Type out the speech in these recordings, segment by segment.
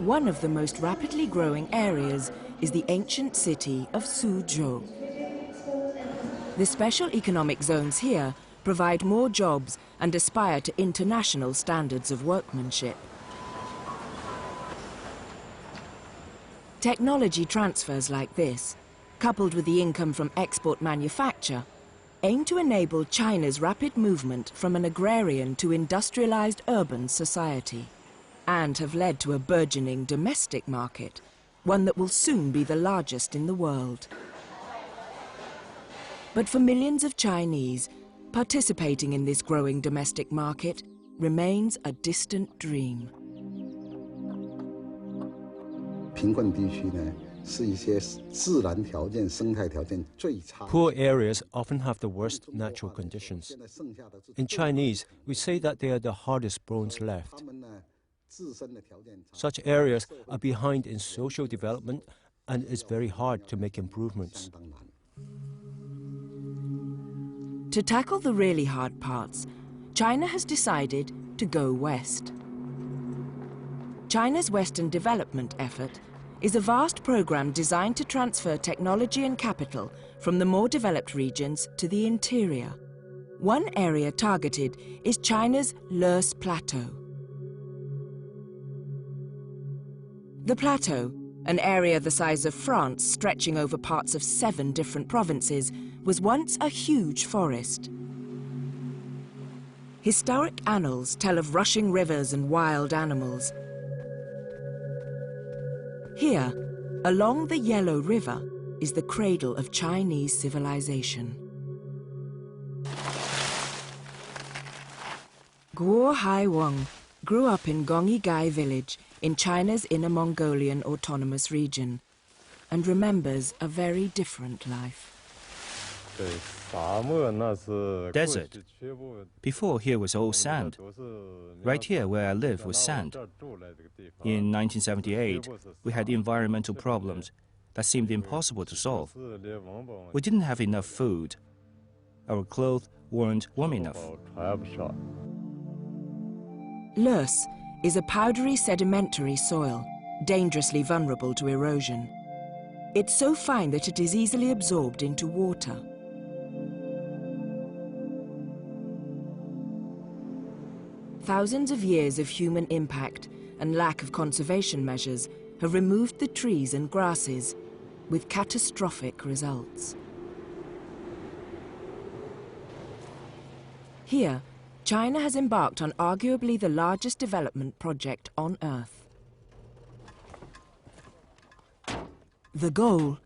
One of the most rapidly growing areas is the ancient city of Suzhou. The special economic zones here provide more jobs and aspire to international standards of workmanship. Technology transfers like this, coupled with the income from export manufacture, aim to enable China's rapid movement from an agrarian to industrialized urban society, and have led to a burgeoning domestic market, one that will soon be the largest in the world. But for millions of Chinese, participating in this growing domestic market remains a distant dream. Poor areas often have the worst natural conditions. In Chinese, we say that they are the hardest bones left. Such areas are behind in social development, and it's very hard to make improvements. To tackle the really hard parts, China has decided to go west. China's Western development effort is a vast program designed to transfer technology and capital from the more developed regions to the interior. One area targeted is China's Lurs Plateau. The plateau, an area the size of France stretching over parts of 7 different provinces, was once a huge forest. Historic annals tell of rushing rivers and wild animals. Here, along the Yellow River, is the cradle of Chinese civilization. Guo Haiwang grew up in Gongyigai village in China's Inner Mongolian Autonomous Region and remembers a very different life. Desert. Before, here was all sand. Right here where I live was sand. In 1978, we had environmental problems that seemed impossible to solve. We didn't have enough food. Our clothes weren't warm enough. Lurs is a powdery sedimentary soil, dangerously vulnerable to erosion. It's so fine that it is easily absorbed into water. Thousands of years of human impact and lack of conservation measures have removed the trees and grasses, with catastrophic results. Here, China has embarked on arguably the largest development project on Earth. The goal: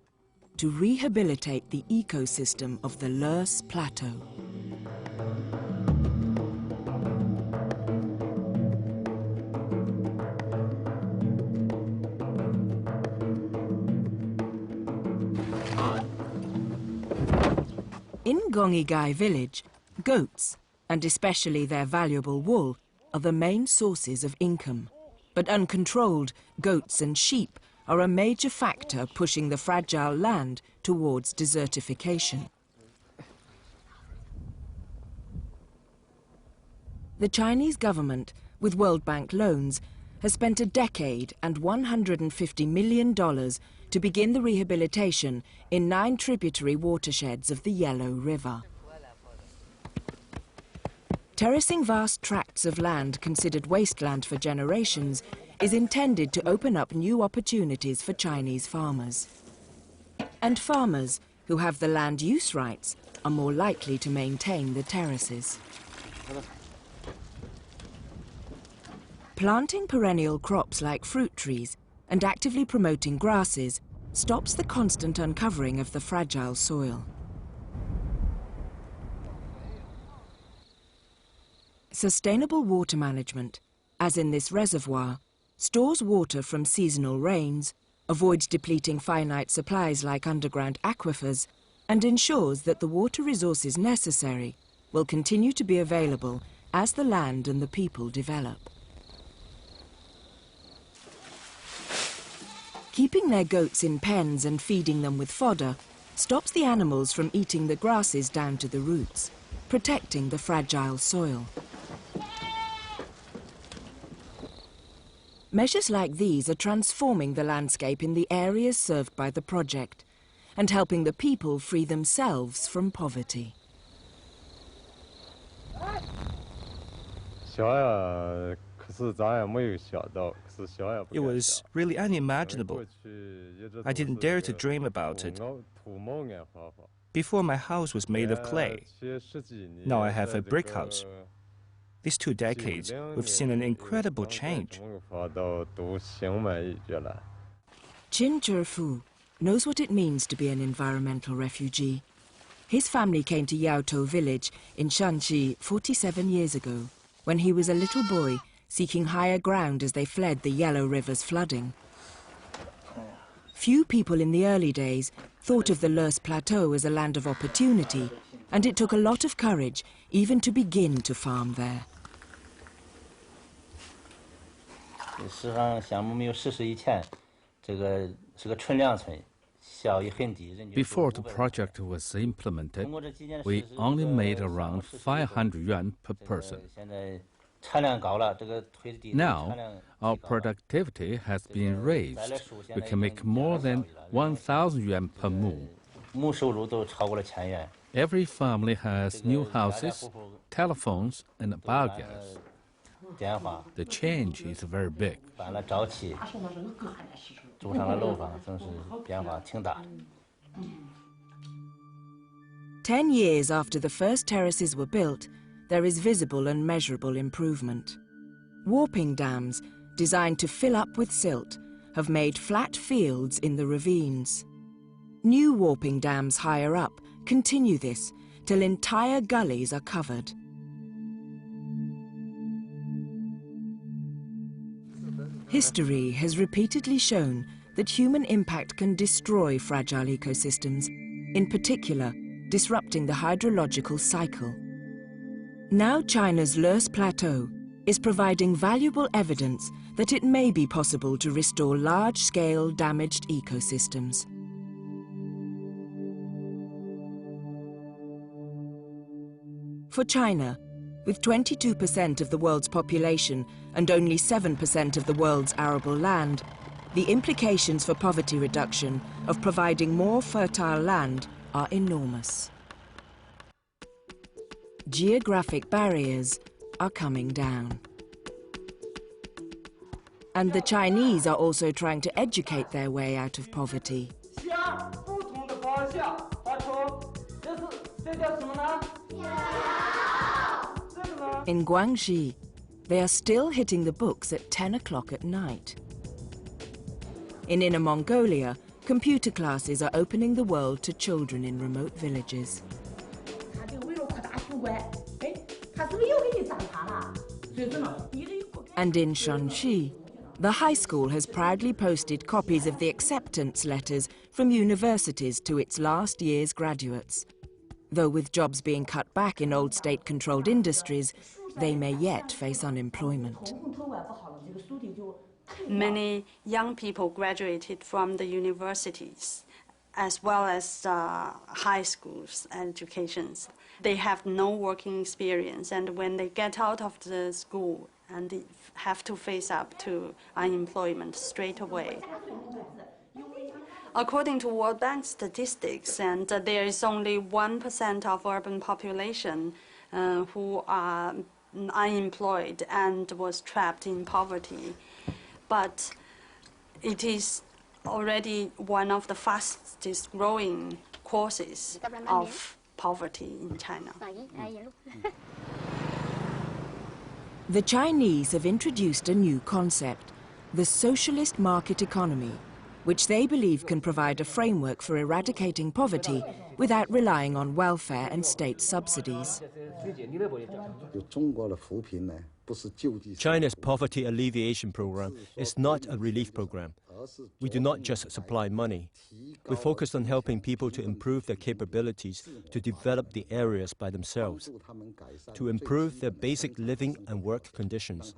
to rehabilitate the ecosystem of the Lurs Plateau. In Gongyigai village, goats, and especially their valuable wool, are the main sources of income. But uncontrolled, goats and sheep are a major factor pushing the fragile land towards desertification. The Chinese government, with World Bank loans, has spent a decade and $150 million to begin the rehabilitation in 9 tributary watersheds of the Yellow River. Terracing vast tracts of land considered wasteland for generations is intended to open up new opportunities for Chinese farmers. And farmers who have the land use rights are more likely to maintain the terraces. Planting perennial crops like fruit trees and actively promoting grasses stops the constant uncovering of the fragile soil. Sustainable water management, as in this reservoir, stores water from seasonal rains, avoids depleting finite supplies like underground aquifers, and ensures that the water resources necessary will continue to be available as the land and the people develop. Keeping their goats in pens and feeding them with fodder stops the animals from eating the grasses down to the roots, protecting the fragile soil. Measures like these are transforming the landscape in the areas served by the project and helping the people free themselves from poverty. It was really unimaginable. I didn't dare to dream about it. Before, my house was made of clay. Now I have a brick house. These 2 decades, we've seen an incredible change. Qin Zhifu knows what it means to be an environmental refugee. His family came to Yaotou village in Shanxi 47 years ago, when he was a little boy seeking higher ground as they fled the Yellow River's flooding. Few people in the early days thought of the Lurs Plateau as a land of opportunity, and it took a lot of courage even to begin to farm there. Before the project was implemented, we only made around 500 yuan per person. Now, our productivity has been raised. We can make more than 1,000 yuan per mu. Every family has new houses, telephones, and biogas. The change is very big. 10 years after the first terraces were built, there is visible and measurable improvement. Warping dams, designed to fill up with silt, have made flat fields in the ravines. New warping dams higher up continue this till entire gullies are covered. History has repeatedly shown that human impact can destroy fragile ecosystems, in particular, disrupting the hydrological cycle. Now China's Lurs Plateau is providing valuable evidence that it may be possible to restore large-scale damaged ecosystems. For China, with 22% of the world's population and only 7% of the world's arable land, the implications for poverty reduction of providing more fertile land are enormous. Geographic barriers are coming down. And the Chinese are also trying to educate their way out of poverty. In Guangxi, they are still hitting the books at 10 o'clock at night. In Inner Mongolia, computer classes are opening the world to children in remote villages. And in Shanxi, the high school has proudly posted copies of the acceptance letters from universities to its last year's graduates. Though with jobs being cut back in old state-controlled industries, they may yet face unemployment. Many young people graduated from the universities as well as high schools educations. They have no working experience, and when they get out of the school and they have to face up to unemployment straight away. According to World Bank statistics, and there is only 1% of urban population who are unemployed and was trapped in poverty. But it is already one of the fastest growing causes of poverty in China. The Chinese have introduced a new concept, the socialist market economy, which they believe can provide a framework for eradicating poverty without relying on welfare and state subsidies. China's poverty alleviation program is not a relief program. We do not just supply money. We focus on helping people to improve their capabilities to develop the areas by themselves, to improve their basic living and work conditions.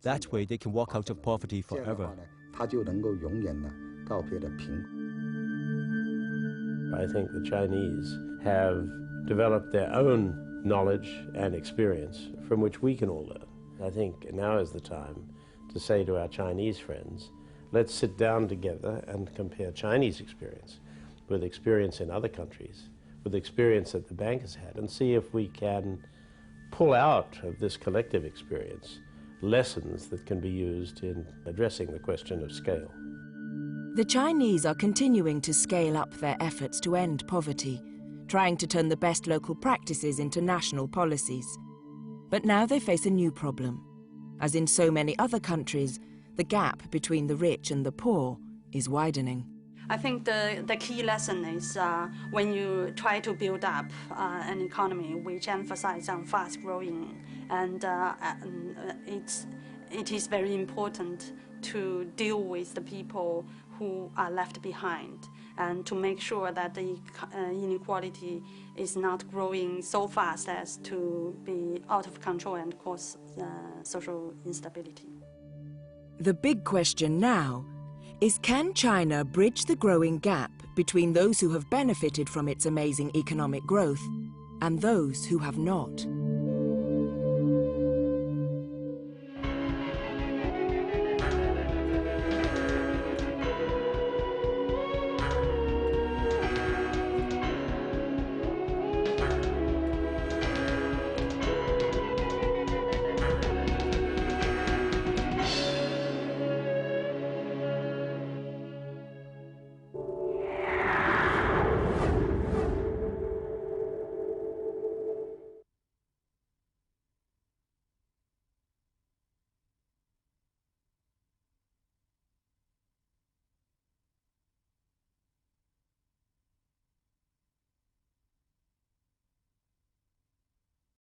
That way they can walk out of poverty forever. I think the Chinese have developed their own knowledge and experience from which we can all learn. I think now is the time to say to our Chinese friends, let's sit down together and compare Chinese experience with experience in other countries, with experience that the bank has had, and see if we can pull out of this collective experience lessons that can be used in addressing the question of scale. The Chinese are continuing to scale up their efforts to end poverty, trying to turn the best local practices into national policies. But now they face a new problem. As in so many other countries, the gap between the rich and the poor is widening. I think the key lesson is when you try to build up an economy which emphasizes on fast growing, and it is very important to deal with the people who are left behind and to make sure that the inequality is not growing so fast as to be out of control and cause social instability. The big question now is, can China bridge the growing gap between those who have benefited from its amazing economic growth and those who have not?